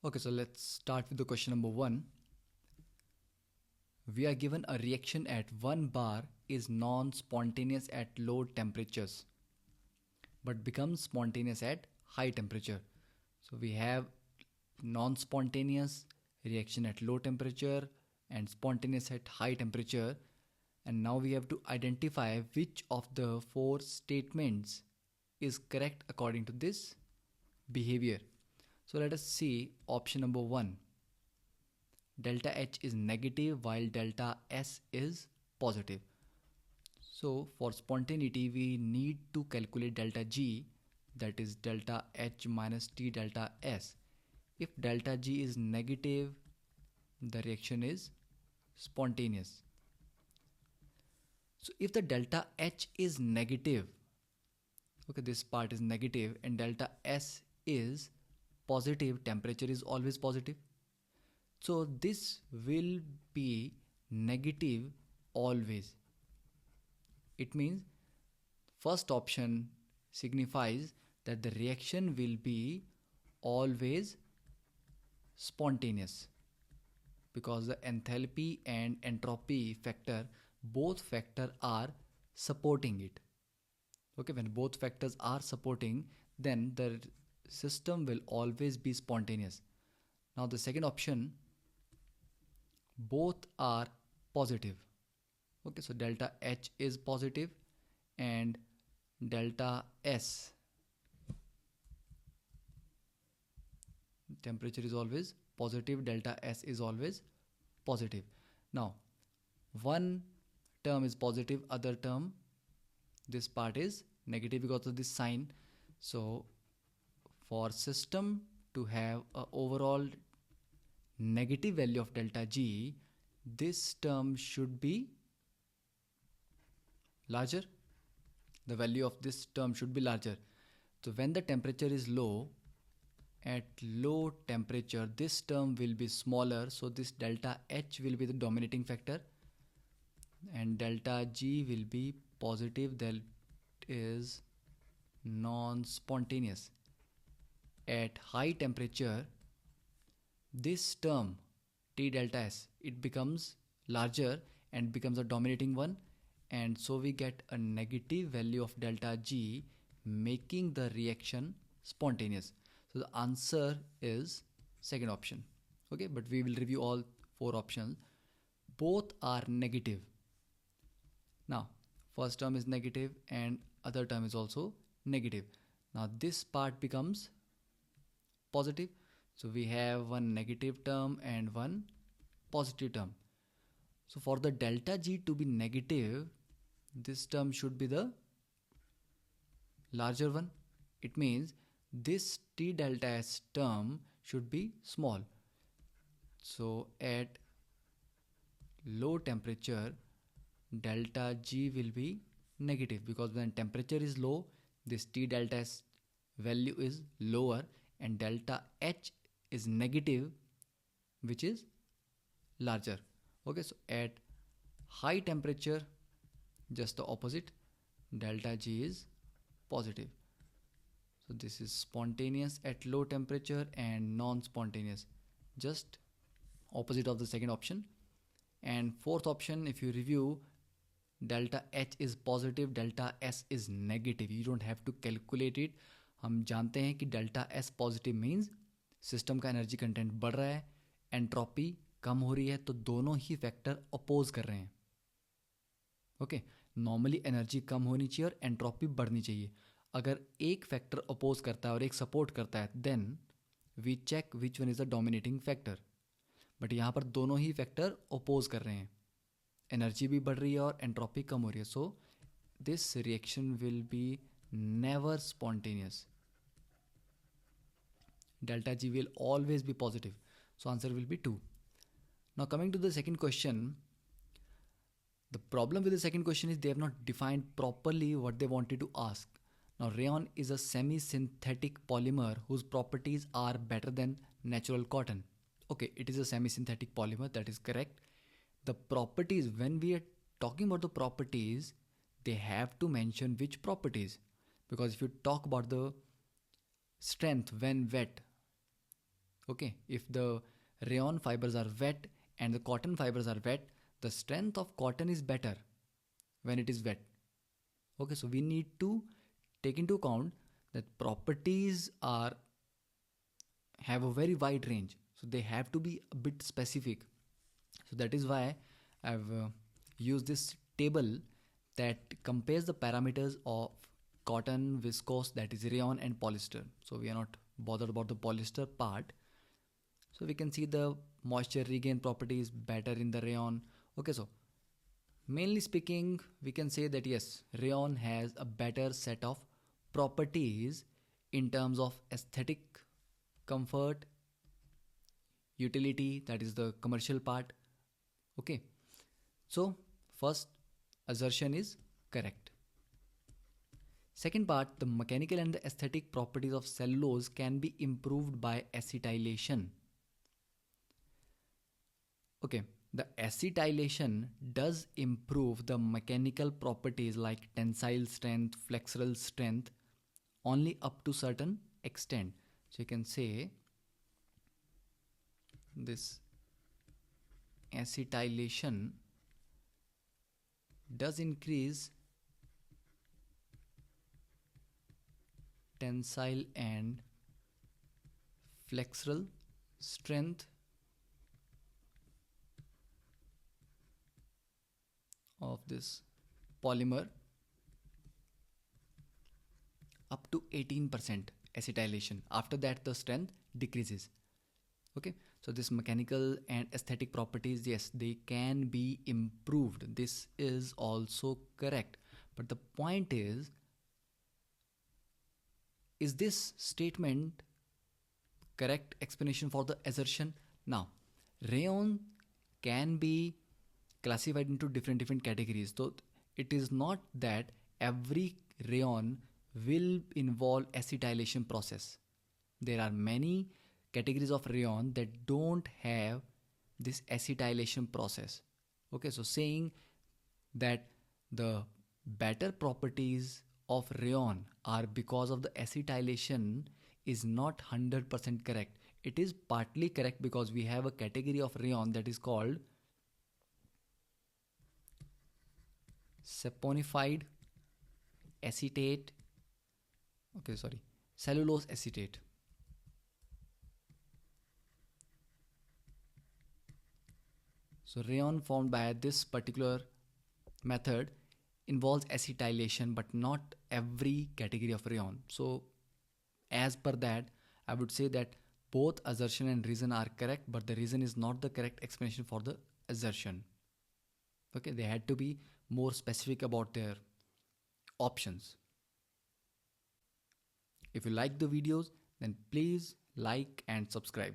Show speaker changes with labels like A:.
A: Okay, so let's start with the question number 1. We are given a reaction at 1 bar is non-spontaneous at low temperatures but becomes spontaneous at high temperature. So we have non-spontaneous reaction at low temperature and spontaneous at high temperature, and now we have to identify which of the four statements is correct according to this behavior. So let us see option number 1. Delta H is negative while delta S is positive. So for spontaneity we need to calculate delta G, that is delta H minus T delta S. If delta G is negative, the reaction is spontaneous. So if the delta H is negative, okay, this part is negative, and delta S is positive, temperature is always positive. So this will be negative always. It means first option signifies that the reaction will be always spontaneous because the enthalpy and entropy factor, both factors are supporting it. Okay, when both factors are supporting, then the system will always be spontaneous. Now the second option, both are positive. Okay, so delta H is positive and delta S, temperature is always positive, delta S is always positive. Now one term is positive, other term, this part is negative because of this sign. So for system to have a overall negative value of delta G, this term should be larger. The value of this term should be larger. So when the temperature is low, at low temperature this term will be smaller, so this delta H will be the dominating factor and delta G will be positive, that is non-spontaneous. At high temperature this term T delta S, it becomes larger and becomes a dominating one, and so we get a negative value of delta G, making the reaction spontaneous. So the answer is second option. Okay, but we will review all four options. Both are negative. Now first term is negative and other term is also negative. Now this part becomes positive. So we have one negative term and one positive term. So for the delta G to be negative, this term should be the larger one. It means this T delta S term should be small. So at low temperature delta G will be negative because when temperature is low, this T delta S value is lower and delta H is negative, which is larger. Okay, so at high temperature just the opposite, delta G is positive. So this is spontaneous at low temperature and non-spontaneous, just opposite of the second option. And fourth option, if you review, delta H is positive, delta S is negative. You don't have to calculate it. हम जानते हैं कि delta S positive means system का energy content बढ़ रहा है, entropy कम हो रही है, तो दोनों ही फैक्टर अपोज कर रहे हैं. ओके, नॉर्मली एनर्जी कम होनी चाहिए और एंट्रोपी बढ़नी चाहिए. अगर एक फैक्टर अपोज करता है और एक सपोर्ट करता है, then we check which one is the dominating factor. But यहाँ पर दोनों ही फैक्टर अपोज कर रहे हैं, एनर्जी भी बढ़ रही है और एंट्रोपी कम हो रही है. So this reaction will be never spontaneous. Delta G will always be positive. So answer will be 2. Now coming to the second question. The problem with the second question is they have not defined properly what they wanted to ask. Now rayon is a semi-synthetic polymer whose properties are better than natural cotton. Okay, it is a semi-synthetic polymer, that is correct. The properties, when we are talking about the properties, they have to mention which properties, because if you talk about the strength when wet, Okay, if the rayon fibers are wet and the cotton fibers are wet, the strength of cotton is better when it is wet. Okay, so we need to take into account that properties are have a very wide range, so they have to be a bit specific. So that is why I've used this table that compares the parameters of cotton, viscose, that is rayon, and polyester. So we are not bothered about the polyester part. So we can see the moisture regain property is better in the rayon. Okay, so mainly speaking, we can say that yes, rayon has a better set of properties in terms of aesthetic, comfort, utility, that is the commercial part. Okay, so first assertion is correct. Second part, the mechanical and the aesthetic properties of cellulose can be improved by acetylation. Okay, the acetylation does improve the mechanical properties like tensile strength, flexural strength, only up to certain extent. So you can say this acetylation does increase tensile and flexural strength of this polymer up to 18% acetylation. After that, the strength decreases. Okay, so this mechanical and aesthetic properties, yes, they can be improved. This is also correct. But the point is this statement correct explanation for the assertion? Now, rayon can be classified into different categories. So it is not that every rayon will involve acetylation process. There are many categories of rayon that don't have this acetylation process. Okay, so saying that the better properties of rayon are because of the acetylation is not 100% correct. It is partly correct because we have a category of rayon that is called saponified acetate, cellulose acetate. So rayon formed by this particular method involves acetylation, but not every category of rayon. So as per that, I would say that both assertion and reason are correct, but the reason is not the correct explanation for the assertion. Okay, they had to be more specific about their options. If you like the videos, then please like and subscribe.